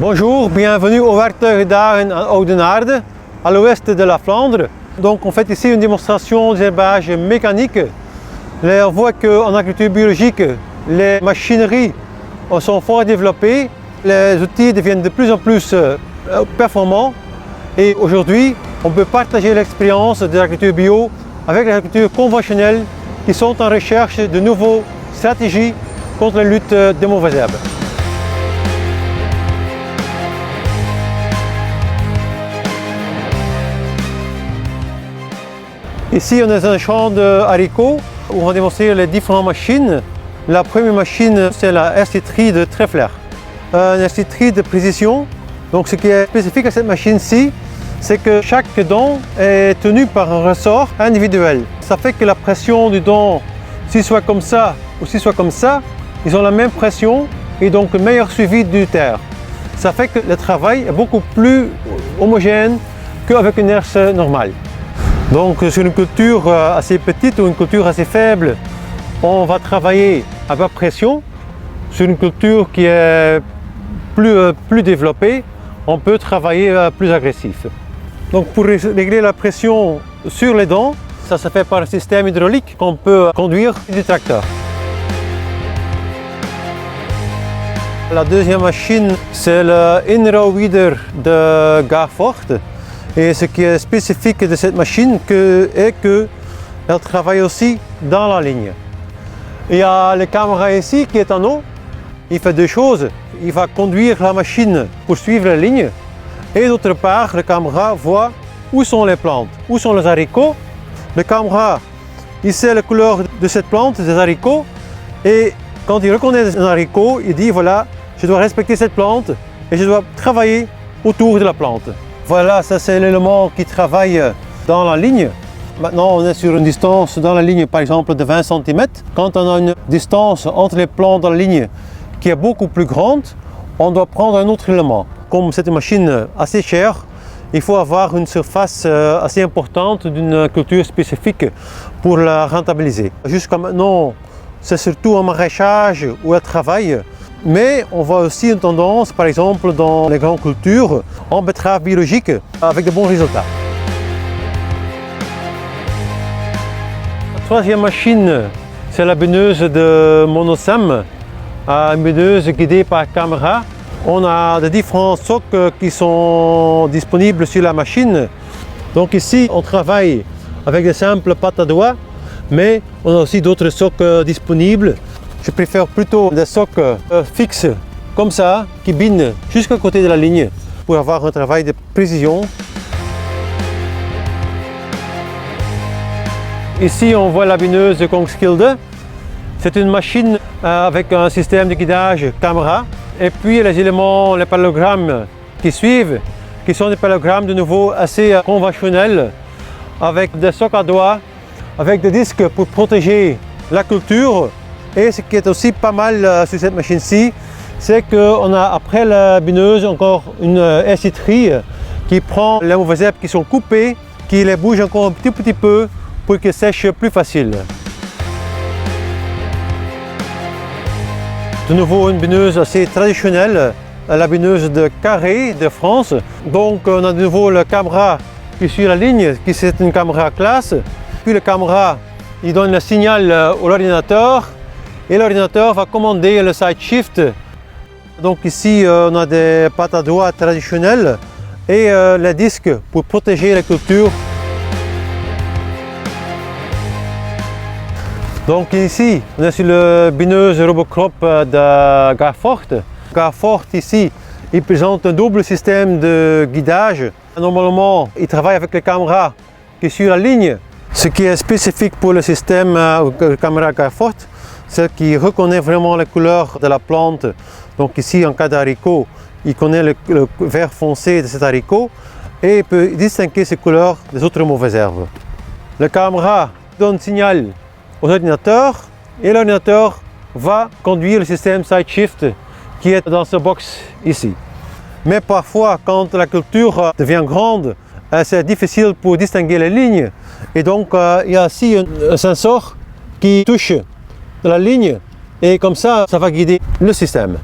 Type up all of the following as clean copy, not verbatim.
Bonjour, bienvenue au Werktuigendagen à Oudenaarde, à l'ouest de la Flandre. Donc on fait ici une démonstration d'herbage mécanique. On voit qu'en agriculture biologique, les machineries sont fort développées, les outils deviennent de plus en plus performants et aujourd'hui on peut partager l'expérience de l'agriculture bio avec l'agriculture conventionnelle qui sont en recherche de nouvelles stratégies contre la lutte des mauvaises herbes. Ici on est dans un champ de haricots où on va démontrer les différentes machines. La première machine c'est la herschitterie de Treffler, une herschitterie de précision. Donc ce qui est spécifique à cette machine-ci, c'est que chaque dent est tenu par un ressort individuel. Ça fait que la pression du dent, s'il soit comme ça ou s'il soit comme ça, ils ont la même pression et donc le meilleur suivi du terre. Ça fait que le travail est beaucoup plus homogène qu'avec une herse normale. Donc sur une culture assez petite ou une culture assez faible, on va travailler à bas pression. Sur une culture qui est plus développée, on peut travailler plus agressif. Donc pour régler la pression sur les dents, ça se fait par un système hydraulique qu'on peut conduire du tracteur. La deuxième machine, c'est le In-Row Weeder de Garfort. Et ce qui est spécifique de cette machine est qu'elle travaille aussi dans la ligne. Il y a le caméra ici qui est en haut. Il fait deux choses. Il va conduire la machine pour suivre la ligne. Et d'autre part, le caméra voit où sont les plantes, où sont les haricots. Le caméra, il sait la couleur de cette plante, des haricots. Et quand il reconnaît un haricot, il dit voilà, je dois respecter cette plante et je dois travailler autour de la plante. Voilà, ça c'est l'élément qui travaille dans la ligne. Maintenant on est sur une distance dans la ligne par exemple de 20 cm. Quand on a une distance entre les plantes dans la ligne qui est beaucoup plus grande, on doit prendre un autre élément. Comme c'est une machine assez chère, il faut avoir une surface assez importante d'une culture spécifique pour la rentabiliser. Jusqu'à maintenant, c'est surtout en maraîchage où elle travaille. Mais on voit aussi une tendance, par exemple dans les grandes cultures, en betterave biologique, avec de bons résultats. La troisième machine, c'est la bineuse de Monosem, une bineuse guidée par caméra. On a de différents socs qui sont disponibles sur la machine. Donc ici, on travaille avec des simples pattes à doigts, mais on a aussi d'autres socs disponibles. Je préfère plutôt des socs fixes comme ça, qui binent jusqu'à côté de la ligne pour avoir un travail de précision. Ici on voit la bineuse de Kongskilde. C'est une machine avec un système de guidage caméra. Et puis les éléments, les parallélogrammes qui suivent, qui sont des parallélogrammes de nouveau assez conventionnels, avec des socs à doigts, avec des disques pour protéger la culture. Et ce qui est aussi pas mal sur cette machine-ci, c'est qu'on a après la bineuse encore une herschitterie qui prend les mauvaises herbes qui sont coupées, qui les bouge encore un petit peu pour qu'elles sèchent plus facile. De nouveau une bineuse assez traditionnelle, la bineuse de Carré de France. Donc on a de nouveau le caméra qui est sur la ligne, qui c'est une caméra classe. Puis le caméra, il donne le signal à l'ordinateur. Et l'ordinateur va commander le side shift. Donc ici on a des pattes à doigts traditionnelles et les disques pour protéger la culture. Donc ici on est sur le bineuse Robocrop de Garfort. Garfort ici il présente un double système de guidage. Normalement il travaille avec la caméra qui est sur la ligne. Ce qui est spécifique pour le système caméra Garfort, c'est qu'il reconnaît vraiment la couleur de la plante. Donc ici, en cas d'haricot, il connaît le vert foncé de cet haricot et il peut distinguer ces couleurs des autres mauvaises herbes. La caméra donne signal au ordinateur et l'ordinateur va conduire le système side shift qui est dans ce box ici. Mais parfois, quand la culture devient grande, c'est difficile pour distinguer les lignes et donc il y a ici un sensor qui touche de la ligne et comme ça, ça va guider le système.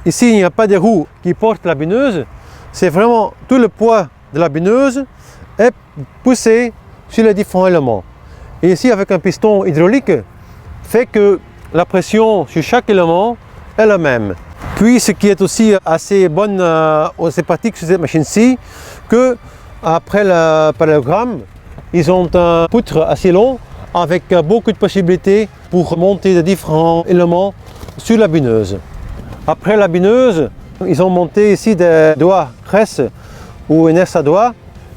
Ici, il n'y a pas de roues qui portent la bineuse. C'est vraiment tout le poids de la bineuse est poussé sur les différents éléments. Et ici, avec un piston hydraulique, fait que la pression sur chaque élément est la même. Puis, ce qui est aussi assez bon, assez pratique sur cette machine-ci, que après le parallélogramme, ils ont un poutre assez long avec beaucoup de possibilités pour monter de différents éléments sur la bineuse. Après la bineuse, ils ont monté ici des doigts Kress ou un S à doigts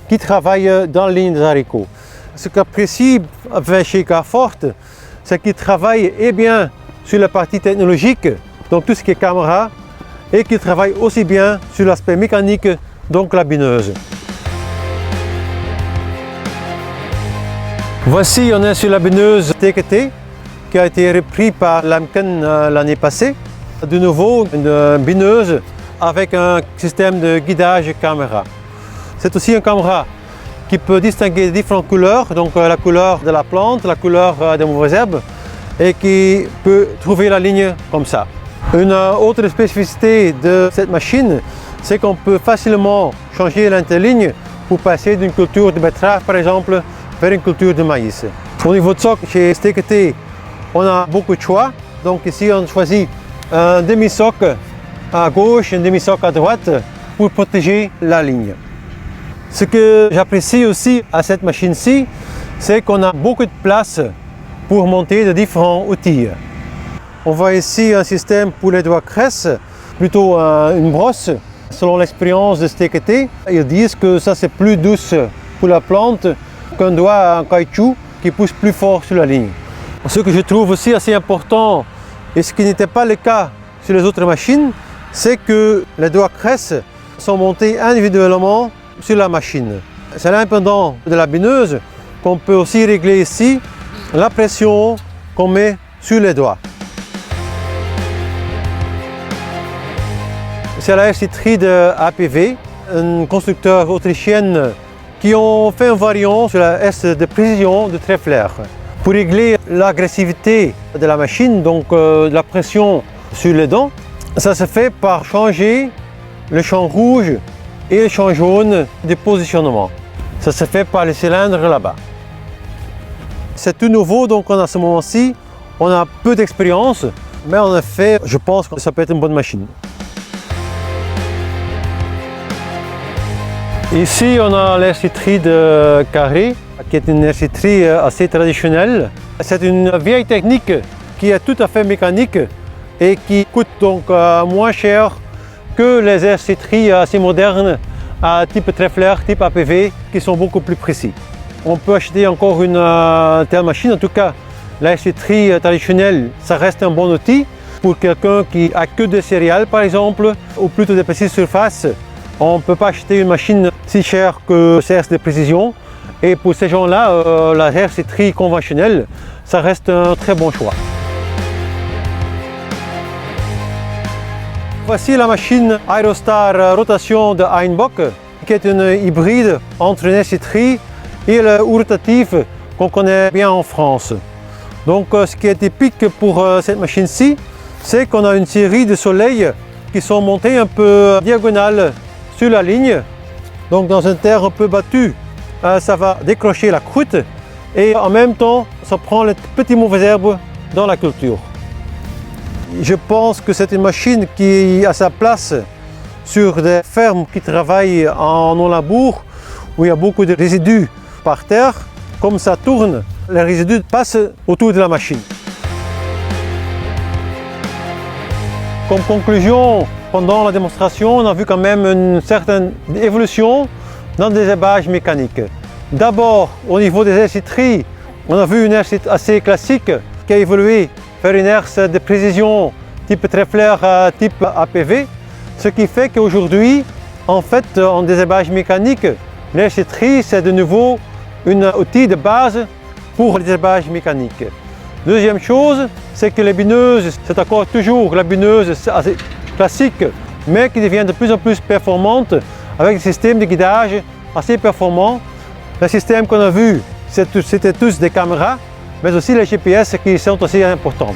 qui travaillent dans la ligne des haricots. Ce qu'apprécie chez Carfort, c'est qu'ils travaillent et bien sur la partie technologique, donc tout ce qui est caméra, et qu'ils travaillent aussi bien sur l'aspect mécanique, donc la bineuse. Voici, on est sur la bineuse TKT qui a été reprise par Lamken l'année passée. De nouveau, une bineuse avec un système de guidage caméra. C'est aussi une caméra qui peut distinguer différentes couleurs, donc la couleur de la plante, la couleur des mauvaises herbes, et qui peut trouver la ligne comme ça. Une autre spécificité de cette machine, c'est qu'on peut facilement changer l'interligne pour passer d'une culture de betterave, par exemple, vers une culture de maïs. Au niveau de soc, chez TKT, on a beaucoup de choix. Donc ici, on choisit un demi-soc à gauche, un demi-soc à droite pour protéger la ligne. Ce que j'apprécie aussi à cette machine-ci, c'est qu'on a beaucoup de place pour monter de différents outils. On voit ici un système pour les doigts Kress, plutôt une brosse. Selon l'expérience de TKT, ils disent que ça c'est plus douce pour la plante qu'un doigt en caoutchouc qui pousse plus fort sur la ligne. Ce que je trouve aussi assez important, et ce qui n'était pas le cas sur les autres machines, c'est que les doigts Kress sont montés individuellement sur la machine. C'est l'indépendant de la bineuse qu'on peut aussi régler ici la pression qu'on met sur les doigts. C'est la RC3 de APV, un constructeur autrichien qui ont fait un variant sur la S de précision de Treffler. Pour régler l'agressivité de la machine, donc la pression sur les dents, ça se fait par changer le champ rouge et le champ jaune de positionnement. Ça se fait par les cylindres là-bas. C'est tout nouveau, donc à ce moment-ci, on a peu d'expérience, mais en effet, je pense que ça peut être une bonne machine. Ici, on a l'RC3 de Carré, qui est une RC3 assez traditionnelle. C'est une vieille technique qui est tout à fait mécanique et qui coûte donc moins cher que les RC3 assez modernes à type Treffler, type APV, qui sont beaucoup plus précis. On peut acheter encore une telle machine. En tout cas, la RC3 traditionnelle, ça reste un bon outil pour quelqu'un qui a que des céréales, par exemple, ou plutôt des petites surfaces. On ne peut pas acheter une machine si chère que CS de précision. Et pour ces gens-là, la RC3 conventionnelle, ça reste un très bon choix. Voici la machine Aerostar rotation de Einbock, qui est une hybride entre une RC3 et le rotatif qu'on connaît bien en France. Donc ce qui est typique pour cette machine-ci, c'est qu'on a une série de soleils qui sont montés un peu diagonales sur la ligne. Donc dans une terre un peu battue, ça va décrocher la croûte et en même temps, ça prend les petites mauvaises herbes dans la culture. Je pense que c'est une machine qui a sa place sur des fermes qui travaillent en non-labour, où il y a beaucoup de résidus par terre. Comme ça tourne, les résidus passent autour de la machine. Comme conclusion, pendant la démonstration, on a vu quand même une certaine évolution dans le désherbage mécanique. D'abord, au niveau des RC3, on a vu une herse assez classique qui a évolué vers une herse de précision type Treffler, type APV, ce qui fait qu'aujourd'hui, en fait, en désherbage mécanique, l'RC3 c'est de nouveau un outil de base pour le désherbage mécanique. Deuxième chose, c'est que les bineuses, c'est encore toujours la bineuse assez classique, mais qui devient de plus en plus performante avec des systèmes de guidage assez performants. Les systèmes qu'on a vus, c'était tous des caméras, mais aussi les GPS qui sont aussi importantes.